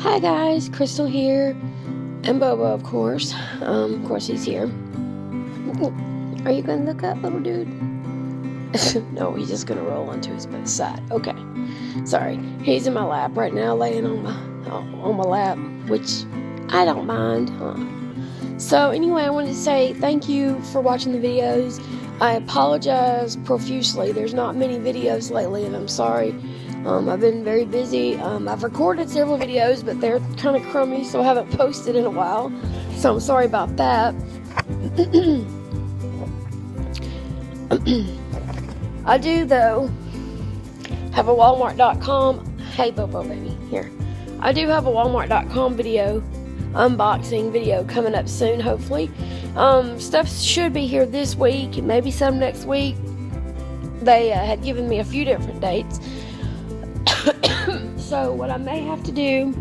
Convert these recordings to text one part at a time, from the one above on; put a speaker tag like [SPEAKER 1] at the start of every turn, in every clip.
[SPEAKER 1] Hi guys, Crystal here, and Bobo, of course. He's here. Are you gonna look up, little dude? No, he's just gonna roll onto his side. Okay, sorry. He's in my lap right now, laying on my lap, which I don't mind. So anyway, I wanted to say thank you for watching the videos. I apologize profusely. There's not many videos lately, and I'm sorry. I've been very busy. I've recorded several videos, but they're kind of crummy, so I haven't posted in a while. So I'm sorry about that. I do, though, have a Walmart.com. Hey, Bobo, baby, here. I do have a Walmart.com unboxing video coming up soon, hopefully. Stuff should be here this week, maybe some next week. They had given me a few different dates. So what I may have to do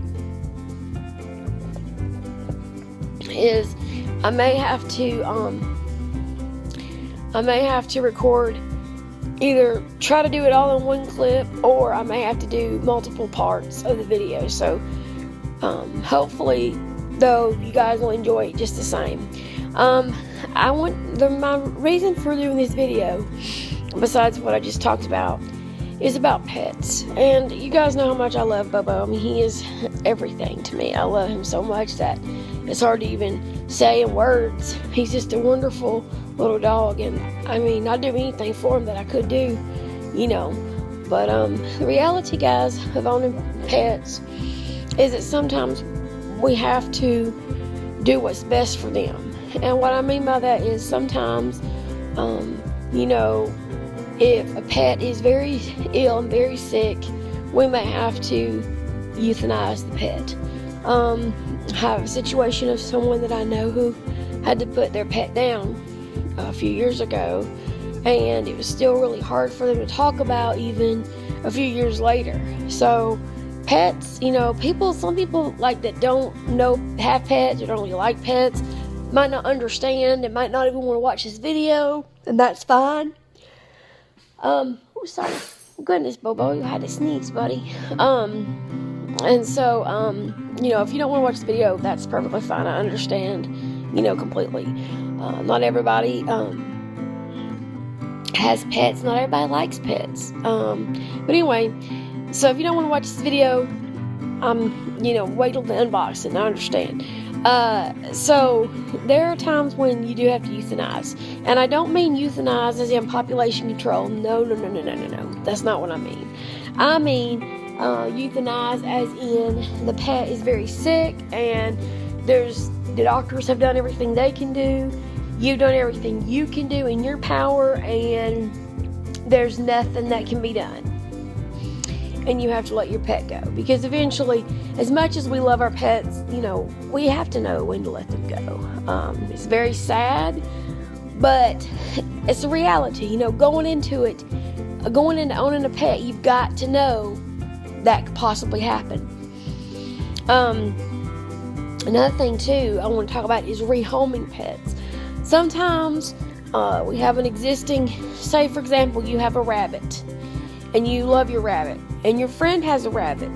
[SPEAKER 1] is I may have to record, either try to do it all in one clip, or I may have to do multiple parts of the video. So hopefully, though, you guys will enjoy it just the same. My reason for doing this video, besides what I just talked about, is about pets. And you guys know how much I love Bobo. I mean, he is everything to me. I love him so much that it's hard to even say in words. He's just a wonderful little dog, and I mean, I'd do anything for him that I could do, But the reality, guys, of owning pets is that sometimes we have to do what's best for them. And what I mean by that is sometimes, if a pet is very ill and very sick, we may have to euthanize the pet. I have a situation of someone that I know who had to put their pet down a few years ago, and it was still really hard for them to talk about even a few years later. So pets, some people like that don't have pets or don't really like pets, might not understand and might not even want to watch this video, and that's fine. Sorry. Goodness, Bobo, you had to sneeze, buddy. And so, if you don't want to watch the video, that's perfectly fine. I understand, completely. Not everybody, has pets. Not everybody likes pets. But anyway, so if you don't want to watch this video, wait till the unboxing. I understand. So there are times when you do have to euthanize, and I don't mean euthanize as in population control. No. That's not what I mean. I mean euthanize as in the pet is very sick, and the doctors have done everything they can do. You've done everything you can do in your power, and there's nothing that can be done. And you have to let your pet go, because eventually, as much as we love our pets, we have to know when to let them go. It's very sad, but it's a reality. Going into owning a pet, you've got to know that could possibly happen. Another thing too I want to talk about is rehoming pets. Sometimes we have an existing, say for example, you have a rabbit, and you love your rabbit, and your friend has a rabbit,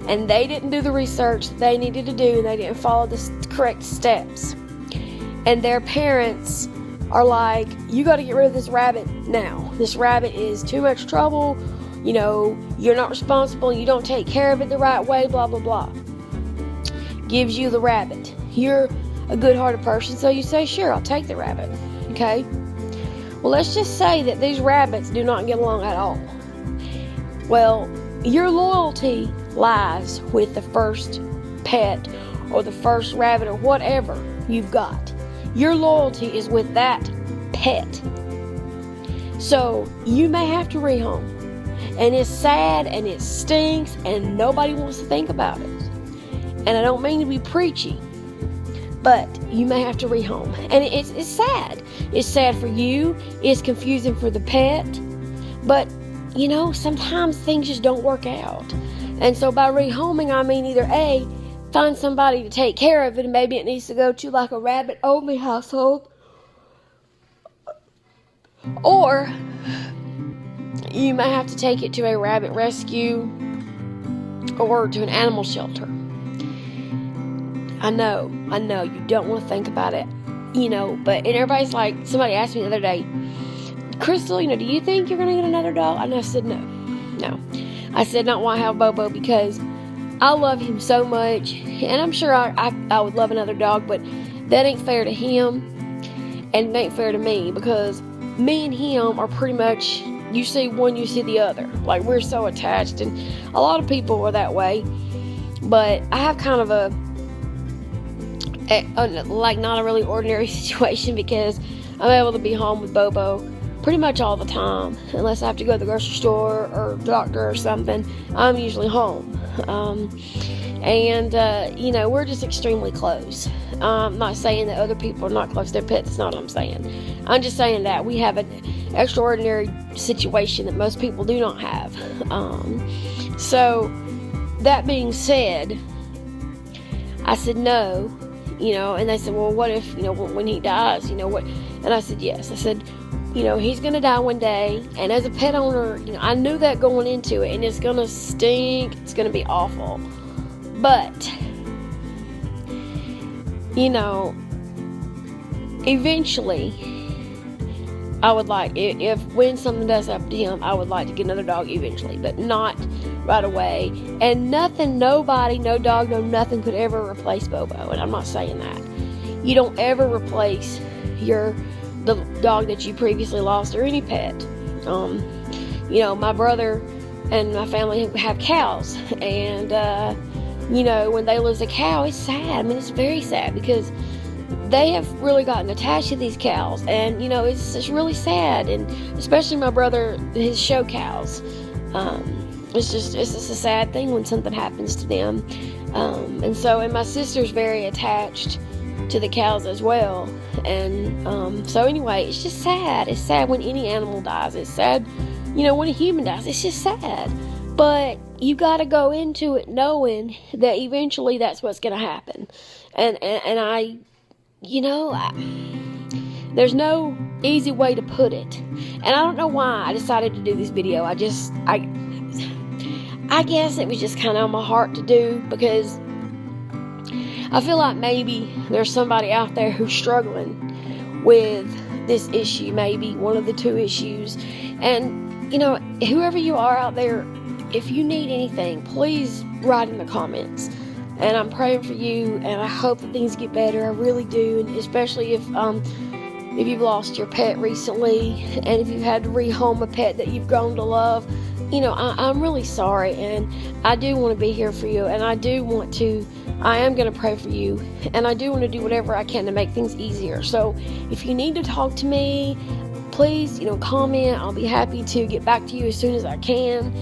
[SPEAKER 1] and they didn't do the research that they needed to do, and they didn't follow the correct steps, and their parents are like, you got to get rid of this rabbit now. This rabbit is too much trouble. You're not responsible. You don't take care of it the right way, blah, blah, blah. Gives you the rabbit. You're a good-hearted person, so you say, sure, I'll take the rabbit. Okay? Well, let's just say that these rabbits do not get along at all. Well, your loyalty lies with the first pet or the first rabbit or whatever you've got. Your loyalty is with that pet. So you may have to rehome. And it's sad and it stinks and nobody wants to think about it. And I don't mean to be preachy, but you may have to rehome. And it's sad. It's sad for you. It's confusing for the pet. But, sometimes things just don't work out. And so by rehoming, I mean either A, find somebody to take care of it, and maybe it needs to go to like a rabbit-only household. Or you may have to take it to a rabbit rescue or to an animal shelter. I know, you don't want to think about it, but, and everybody's like, somebody asked me the other day, Crystal, do you think you're going to get another dog? And I said, no. I said, not while I have Bobo, because I love him so much, and I'm sure I would love another dog, but that ain't fair to him, and it ain't fair to me, because me and him are pretty much, you see one, you see the other. Like, we're so attached, and a lot of people are that way, but I have kind of a like, not a really ordinary situation, because I'm able to be home with Bobo pretty much all the time, unless I have to go to the grocery store or doctor or something. I'm usually home, and we're just extremely close. I'm not saying that other people are not close to their pets. That's not what I'm saying. I'm just saying that we have an extraordinary situation that most people do not have. So that being said, I said no, and they said, well, what if, when he dies, what? And I said, yes. I said, he's going to die one day, and as a pet owner, I knew that going into it, and it's going to stink, it's going to be awful, but, eventually, I would like, when something does happen to him, I would like to get another dog eventually, but not right away, and nothing, nobody, no dog, no nothing could ever replace Bobo, and I'm not saying that. You don't ever replace the dog that you previously lost, or any pet. My brother and my family have cows, and when they lose a cow, it's sad. I mean, it's very sad, because they have really gotten attached to these cows, and it's really sad, and especially my brother, his show cows. It's just a sad thing when something happens to them, and my sister's very attached to the cows as well, and so anyway, it's just sad. It's sad when any animal dies. It's sad, when a human dies. It's just sad, but you got to go into it knowing that eventually that's what's going to happen, and I there's no easy way to put it, and I don't know why I decided to do this video. I guess it was just kind of on my heart to do, because I feel like maybe there's somebody out there who's struggling with this issue, maybe one of the two issues. And, whoever you are out there, if you need anything, please write in the comments. And I'm praying for you, and I hope that things get better. I really do. And especially if you've lost your pet recently, and if you've had to rehome a pet that you've grown to love, I'm really sorry, and I do want to be here for you, and I am going to pray for you, and I do want to do whatever I can to make things easier. So if you need to talk to me, please, comment. I'll be happy to get back to you as soon as I can.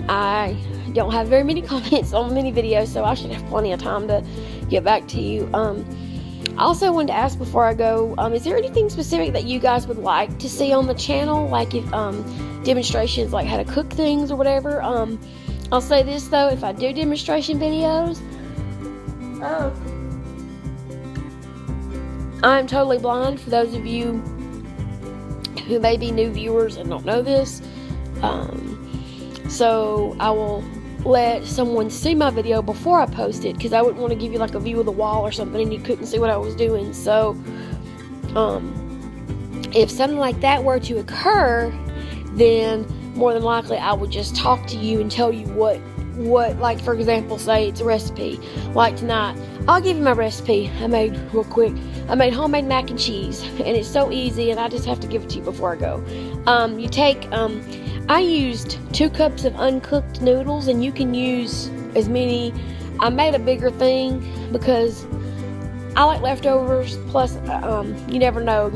[SPEAKER 1] I don't have very many comments on many videos, so I should have plenty of time to get back to you. I also wanted to ask before I go, is there anything specific that you guys would like to see on the channel? Like if demonstrations, like how to cook things or whatever. I'll say this though, if I do demonstration videos, I'm totally blind, for those of you who may be new viewers and don't know this. So I will let someone see my video before I post it, because I wouldn't want to give you like a view of the wall or something and you couldn't see what I was doing. So if something like that were to occur, then more than likely I would just talk to you and tell you what, like for example, say it's a recipe. Like tonight, I'll give you my recipe I made real quick. I made homemade mac and cheese, and it's so easy, and I just have to give it to you before I go. You take, I used 2 cups of uncooked noodles, and you can use as many. I made a bigger thing because I like leftovers, plus you never know,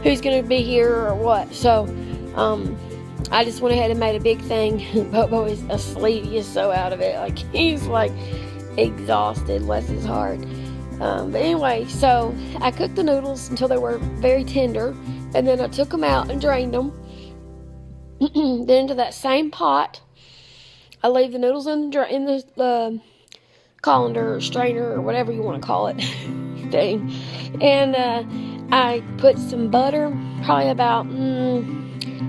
[SPEAKER 1] who's going to be here or what. So I just went ahead and made a big thing. Bobo is asleep. He is so out of it. Like, he's like exhausted, bless his heart. But anyway, so I cooked the noodles until they were very tender, and then I took them out and drained them. Then into that same pot, I leave the noodles in the colander or strainer or whatever you want to call it thing, and I put some butter, probably about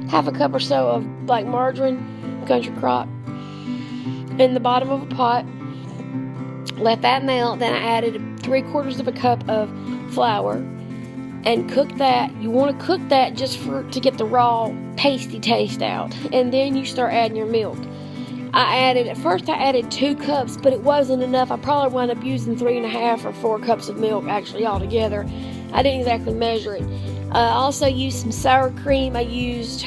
[SPEAKER 1] half a cup or so of like margarine, country crock, in the bottom of a pot. Let that melt. Then I added 3/4 of a cup of flour and cooked that. You want to cook that just to get the raw pasty taste out, and then you start adding your milk. At first I added 2 cups, but it wasn't enough. I probably wound up using 3.5 or 4 cups of milk actually altogether. I didn't exactly measure it. I also used some sour cream. I used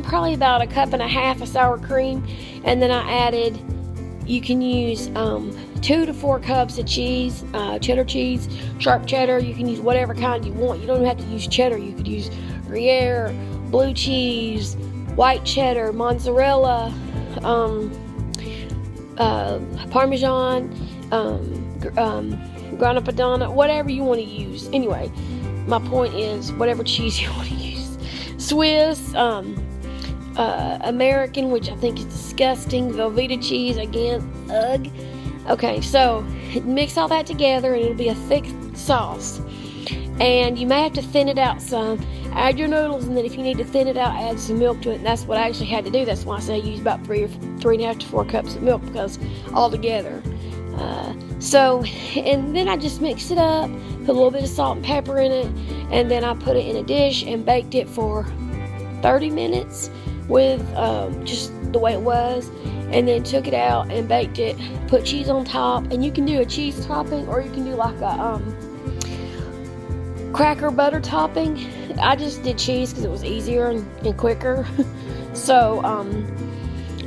[SPEAKER 1] probably about 1.5 cups of sour cream, and then I added, you can use 2 to 4 cups of cheese, cheddar cheese, sharp cheddar. You can use whatever kind you want. You don't have to use cheddar. You could use Gruyere, blue cheese, white cheddar, mozzarella, Parmesan, Grana Padano, whatever you want to use. Anyway, my point is, whatever cheese you want to use. Swiss, American, which I think is disgusting. Velveeta cheese, again, ugh. Okay, so mix all that together and it'll be a thick sauce. And you may have to thin it out some. Add your noodles, and then if you need to thin it out, add some milk to it. And that's what I actually had to do. That's why I say I used about 3.5 to 4 cups of milk, because all together. And then I just mixed it up, put a little bit of salt and pepper in it, and then I put it in a dish and baked it for 30 minutes with just the way it was, and then took it out and baked it, put cheese on top, and you can do a cheese topping, or you can do like a cracker butter topping. I just did cheese because it was easier and quicker. So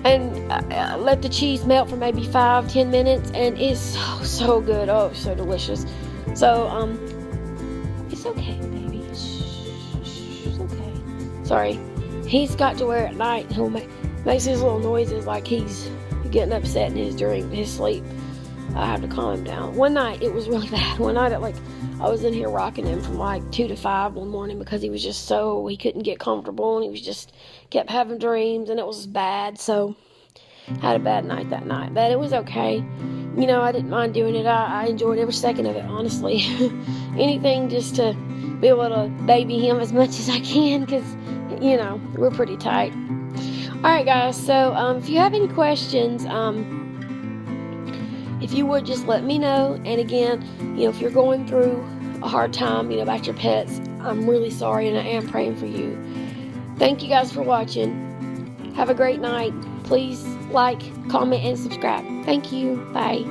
[SPEAKER 1] let the cheese melt for maybe 5-10 minutes, and it's so good. Oh, so delicious. So it's okay, baby. It's okay. Sorry, he's got to where at night he'll makes his little noises like he's getting upset in his sleep. I have to calm him down. One night it was really bad. One night I was in here rocking him from 2 to 5 one morning, because he was just he couldn't get comfortable, and he was just kept having dreams, and it was bad. So I had a bad night that night, but it was okay. I didn't mind doing it. I enjoyed every second of it, honestly. Anything just to be able to baby him as much as I can, because we're pretty tight. Alright guys, so if you have any questions, if you would just let me know. And again, if you're going through a hard time, about your pets, I'm really sorry, and I am praying for you. Thank you guys for watching. Have a great night. Please like, comment, and subscribe. Thank you. Bye.